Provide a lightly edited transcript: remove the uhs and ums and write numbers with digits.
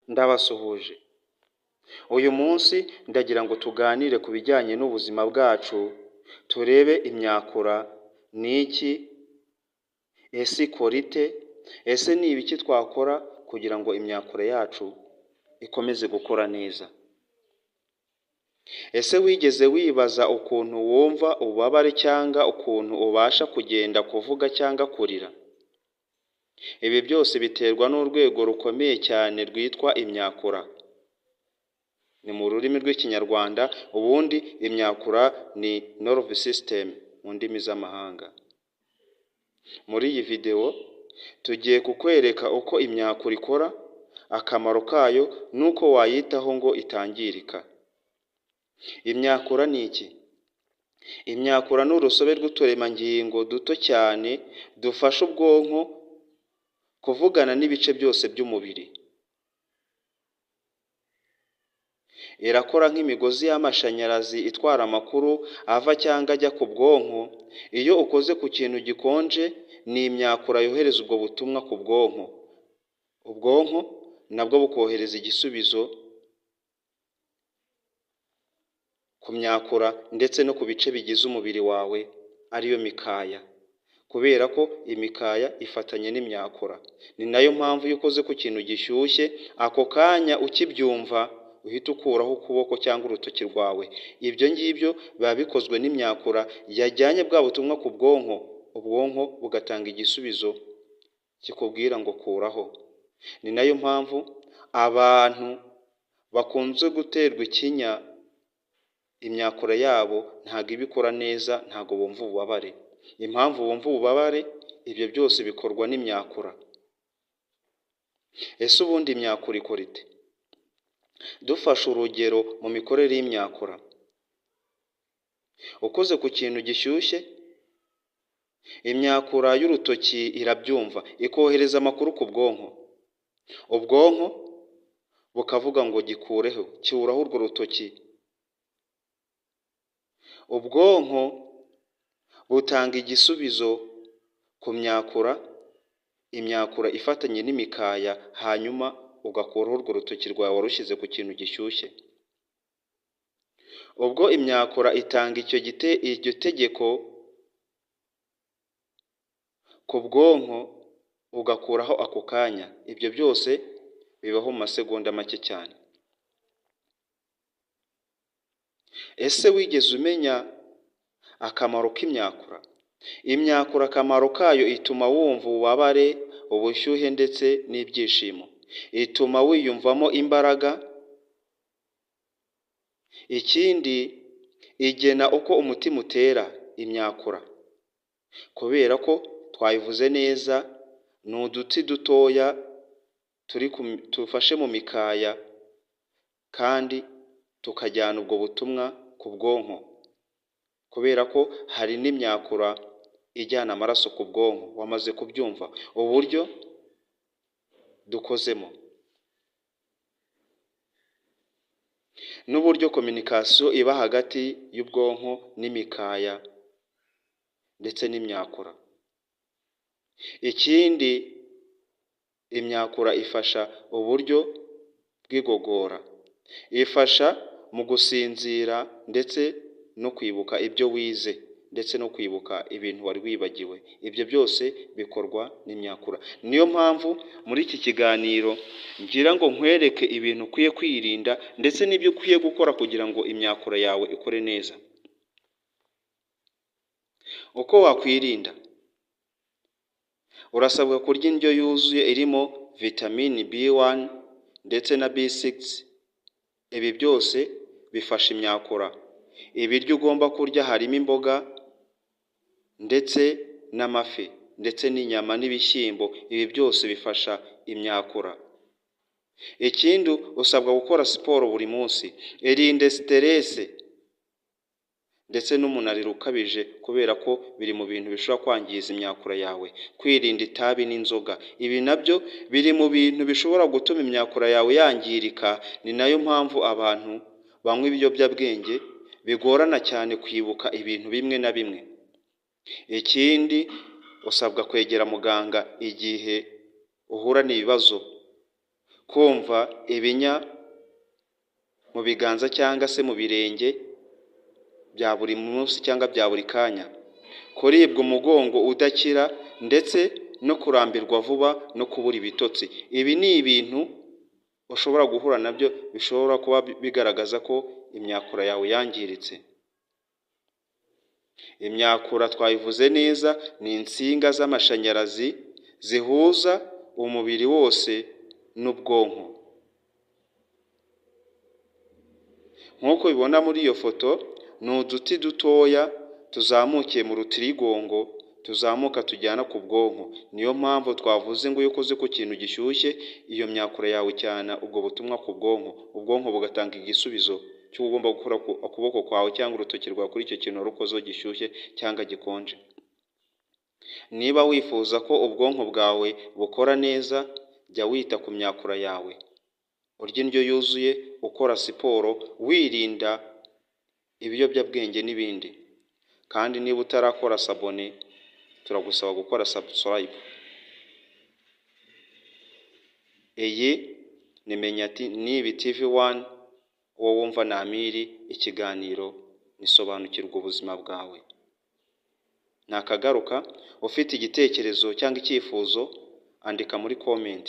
Ndabasuhuje. Uyu munsi ndagira ngo tuganire ku bijyanye n'ubuzima bwacu, turebe imyakura ni iki, ese ikora ite, ese ni ibiki twakora kugira ngo imyakura yacu ikomeze gukora neza. Ese wigeze wibaza ukuntu wumva ububabare cyangwa ukuntu ubasha kugenda, kuvuga cyangwa kurira? Ibi byose biterwa n'urwego rukomeye cyane rwitwa imyakura. Ni mu rurimi rw'Ikinyarwanda, ubundi imyakura ni nerve system mu ndimi z'amahanga. Muri iyi video tugiye kukwereka uko imyakura ikora, akamaro kayo n'uko wayitaho ngo itangirika. Imyakura ni iki? Imyakura ni urusobe rw'uturemangingo duto cyane dufasha ubwonko kuvugana n'ibice byose by'umubiri. Irakora nk'imigozi y'amashanyarazi itwara amakuru ava cyangwa ajya ku bwonko. Iyo ukoze ku kintu gikonje, ni imyakura yohereza ubwo butumwa ku bwonko. Ubwonko nabwo bukohereza igisubizo ku myakura ndetse no ku bice bigize umubiri wawe, ariyo mikaya. Kubera ko imikaya ifatanye n'imyakura. Ni nayo mpamvu iyo ukoze ku kintu gishyushye, ako kanya ukibyumva uhita ukuraho ukuboko cyangwa urutoki rwawe. Ibyo ngibyo biba bikozwe n'imyakura yajyanye bwa butumwa ku bwonko, ubwonko bugatanga igisubizo kikubwira ngo kuraho. Ni nayo mpamvu abantu bakunze guterwa ikinya, imyakura yabo ntabwo ibikora neza, ntabwo bumva ububabare. Impamvu bumva ububabare, ibyo byose bikorwa n'imyakura. Ese ubundi imyakura ikora ite? Dufashe urugero mu mikorere y'imyakura. Ukoze ku kintu gishyushye, imyakura y'urutoki irabyumva, ikohereza amakuru ku bwonko. Ubwonko bukavuga ngo gikureho, cyuraho urwo rutoki. Ubwonko butanga igisubizo ku myakura, imyakura ifatanye n'imikaya, hanyuma ugakuraho urwo rutoki rwawe warushyize ku kintu gishyushye. Ubwo imyakura itanga iryo tegeko ku bwonko, ugakuraho ako kanya. Ibyo byose bibaho mu masegonda make cyane. Ese wigeze umenya akamaro k'imyakura? Imyakura akamaro kayo ituma wumva ububabare, ubushyuhe ndetse n'ibyishimo. Ituma wiyumvamo imbaraga. Ikindi, igena uko umutima utera, imyakura. Kubera ko twayivuze neza, ni uduti dutoya tufashe mu mikaya kandi tukajyana ubwo butumwa ku bwonko. Kubera ko hari n'imyakura ijyana amaraso ku bwonko. Wamaze kubyumva uburyo dukozemo, n'uburyo communication iba hagati y'ubwonko n'imikaya ndetse n'imyakura. Ikindi, imyakura ifasha uburyo bw'igogora. Ifasha mu gusinzira ndetse no kwibuka ibyo wize, ndetse no kwibuka ibintu wari wibagiwe. Ibyo byose bikorwa n'imyakura. Niyo mpamvu muri iki kiganiro ngira ngo nkwereke ibintu ukwiye kwirinda ndetse n'ibyo ukwiye gukora kugira ngo imyakura yawe ikore neza. Uko wakwirinda: urasabwa kurya indyo yuzuye irimo vitamini B1 ndetse na B6. Ibi byose bifasha imyakura. Ibiryo ugomba kurya harimo imboga ndetse n'amafi ndetse n'inyama n'ibishyimbo. Ibi byose bifasha imyakura. Ikindi, usabwa gukora siporo buri munsi. Irinde stress ndetse n'umunaniro ukabije, kubera ko biri mu bintu bishobora kwangiza imyakura yawe. Kwirinda itabi n'inzoga, ibi nabyo biri mu bintu bishobora gutuma imyakura yawe yangirika. Ni nayo mpamvu abantu banywa ibiyobyabwenge bigorana cyane kwibuka ibintu bimwe na bimwe. Ikindi, usabwa kwegera muganga igihe uhura n'ibibazo kumva ibinya mu biganza cyangwa se mu birenge bya buri munsi cyangwa bya buri kanya, kuribwa umugongo udakira ndetse no kurambirwa vuba no kubura ibitotsi. Ibi ni ibintu ushobora guhura nabyo bishobora kuba bigaragaza ko imyakura yawe yangiritse. Imyakura twayivuze neza, ni insinga z'amashanyarazi zihuza umubiri wose n'ubwonko. Nk'uko ubibona muri iyo foto, ni uduti dutoya tuzamukiye mu rutirigongo, tuzamuka tujyana ku bwonko. Niyo mpamvu twavuze ngo iyo ukoze ku kintu gishyushye, iyo myakura yawe cyana ubwo butumwa ku bwonko, ubwonko bugatanga igisubizo cy'uko ugomba gukora ukuboko kwawe cyangwa urutoki rwawe kuri icyo kintu wari ukozeho gishyushye cyangwa gikonje. Niba wifuza ko ubwonko bwawe bukora neza, jya wita ku myakura yawe, urya indyo yuzuye, ukora siporo, wirinda ibiyobyabwenge n'ibindi. Kandi niba utarakora sabone, turagusaba gukora subscribe. Iyi ni Menya TV1, uwo wumva ni Amiri, ikiganiro nisobanukirwa ubuzima bwawe. Nakagaruka, ufite igitekerezo cyangwa icyifuzo, andika muri comment.